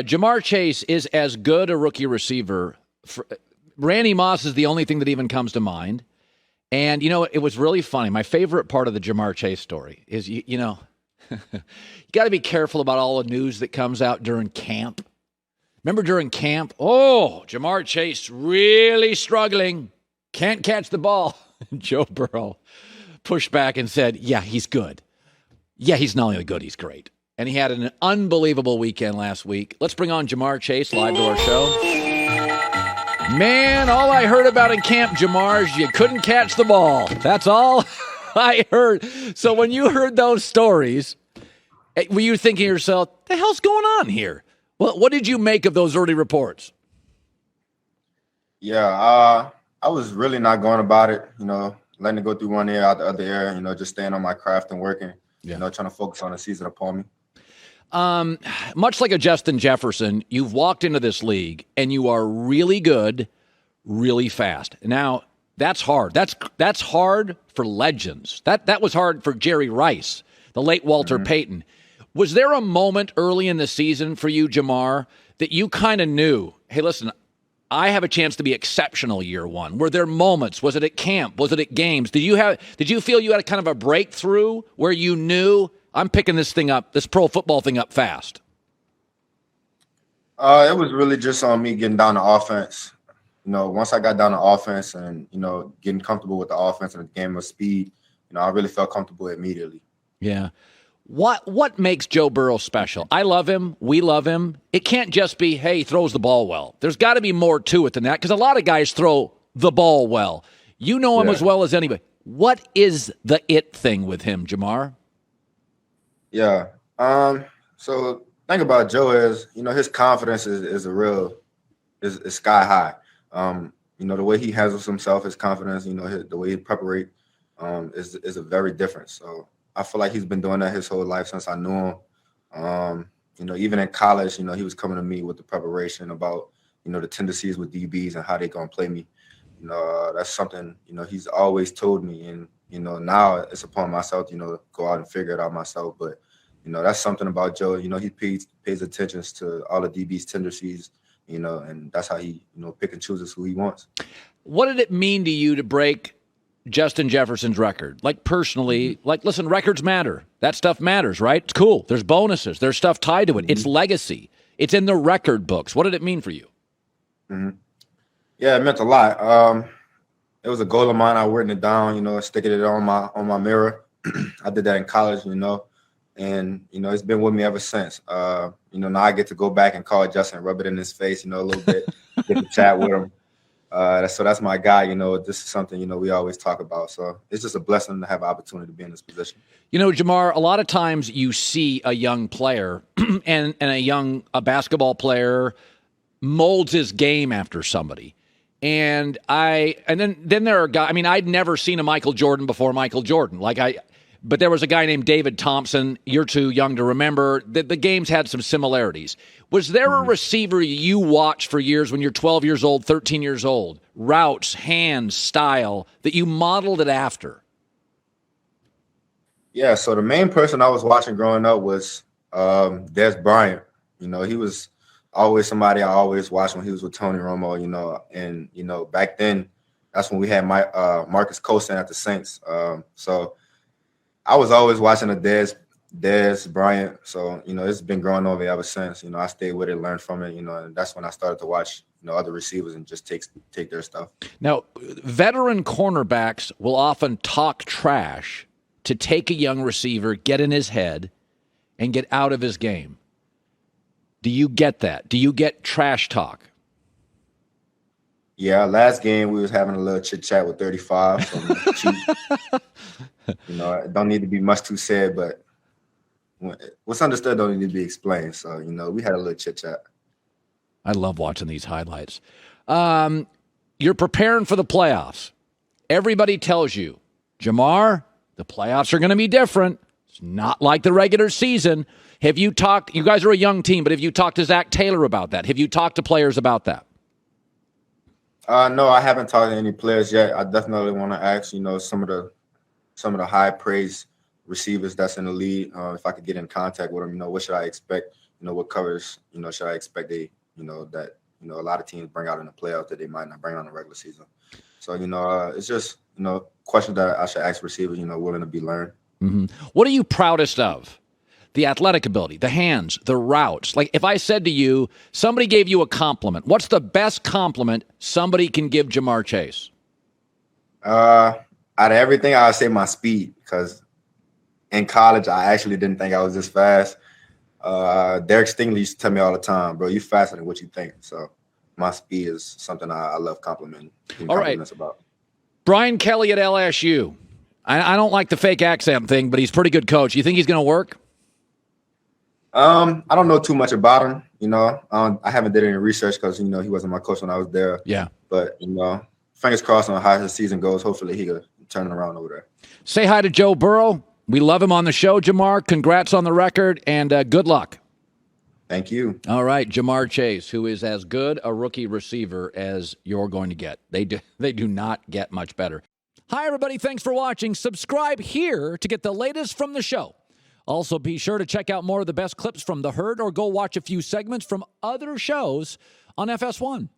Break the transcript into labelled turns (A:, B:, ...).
A: Jamar Chase is as good a rookie receiver. Randy Moss is the only thing that even comes to mind. And, it was really funny. My favorite part of the Jamar Chase story is, you got to be careful about all the news that comes out during camp. Remember during camp? Oh, Jamar Chase really struggling. Can't catch the ball. Joe Burrow pushed back and said, yeah, he's good. Yeah, he's not only good, he's great. And he had an unbelievable weekend last week. Let's bring on Jamar Chase live to our show. Man, all I heard about in camp, Jamar, is you couldn't catch the ball. That's all I heard. So when you heard those stories, were you thinking to yourself, the hell's going on here? Well, what did you make of those early reports?
B: Yeah, I was really not going about it, letting it go through one ear, out the other ear, just staying on my craft and working, trying to focus on the season upon me.
A: Much like a Justin Jefferson, you've walked into this league and you are really good, really fast. Now, that's hard. That's hard for legends. That was hard for Jerry Rice, the late Walter Payton. Was there a moment early in the season for you, Jamar, that you kind of knew, hey, listen, I have a chance to be exceptional year one? Were there moments? Was it at camp? Was it at games? Did you feel you had a kind of a breakthrough where you knew, I'm picking this pro football thing up fast?
B: It was really just on me getting down to offense. Once I got down to offense and, getting comfortable with the offense and the game of speed, I really felt comfortable immediately.
A: Yeah. What makes Joe Burrow special? I love him. We love him. It can't just be, hey, he throws the ball well. There's got to be more to it than that, because a lot of guys throw the ball well. You know him as well as anybody. What is the it thing with him, Jamar?
B: Yeah. So thing about Joe is, his confidence is sky high. The way he handles himself, his confidence, the way he preparate, is a very different. So I feel like he's been doing that his whole life since I knew him. Even in college, he was coming to me with the preparation about, the tendencies with DBs and how they gonna play me. That's something, he's always told me, and now it's upon myself, to go out and figure it out myself. But, that's something about Joe. He pays attention to all the DB's tendencies, and that's how he, pick and chooses who he wants. What
A: did it mean to you to break Justin Jefferson's record? Like personally, listen, records matter. That stuff matters, right? It's cool. There's bonuses. There's stuff tied to it. It's legacy. It's in the record books. What did it mean for you?
B: Yeah, it meant a lot. It was a goal of mine. I written it down, sticking it on my mirror. I did that in college, and, it's been with me ever since. Now I get to go back and call Justin, rub it in his face, a little bit, get to chat with him. So that's my guy. This is something, we always talk about. So it's just a blessing to have an opportunity to be in this position.
A: Jamar, a lot of times you see a young player and a basketball player molds his game after somebody. And then there are guys, I'd never seen a Michael Jordan before Michael Jordan. But there was a guy named David Thompson. You're too young to remember. The games had some similarities. Was there a receiver you watched for years when you're 12 years old, 13 years old, routes, hands, style, that you modeled it after?
B: Yeah, so the main person I was watching growing up was Des Bryant. He was always somebody I always watched when he was with Tony Romo, and, back then, that's when we had Marcus Coulson at the Saints. So I was always watching a Des Bryant. So, it's been growing over ever since. I stayed with it, learned from it, and that's when I started to watch, other receivers and just take their stuff.
A: Now, veteran cornerbacks will often talk trash to take a young receiver, get in his head, and get out of his game. Do you get that? Do you get trash talk?
B: Yeah, last game we was having a little chit chat with 35 from Chief. It don't need to be much too said, but what's understood don't need to be explained. So, we had a little chit chat.
A: I love watching these highlights. You're preparing for the playoffs. Everybody tells you, Jamar, the playoffs are going to be different. It's not like the regular season. Have you talked? You guys are a young team, but have you talked to Zach Taylor about that? Have you talked to players about that?
B: No, I haven't talked to any players yet. I definitely want to ask, some of the high praise receivers that's in the league. If I could get in contact with them, what should I expect, what covers, should I expect that, a lot of teams bring out in the playoffs that they might not bring out in the regular season. So, it's just, questions that I should ask receivers, willing to be learned.
A: Mm-hmm. What are you proudest of? The athletic ability, the hands, the routes. Like if I said to you, somebody gave you a compliment, what's the best compliment somebody can give Ja'Marr Chase?
B: Out of everything, I would say my speed, because in college, I actually didn't think I was this fast. Derek Stingley used to tell me all the time, bro, you faster than what you think. So my speed is something I love complimenting.
A: All right.
B: About.
A: Brian Kelly at LSU. I don't like the fake accent thing, but he's a pretty good coach. You think he's going to work?
B: I don't know too much about him. I haven't did any research because, he wasn't my coach when I was there.
A: Yeah.
B: But, fingers crossed on how his season goes. Hopefully he could turn it around over there.
A: Say hi to Joe Burrow. We love him on the show, Ja'Marr. Congrats on the record, and good luck.
B: Thank you.
A: All right, Ja'Marr Chase, who is as good a rookie receiver as you're going to get. They do not get much better. Hi, everybody. Thanks for watching. Subscribe here to get the latest from the show. Also, be sure to check out more of the best clips from The Herd or go watch a few segments from other shows on FS1.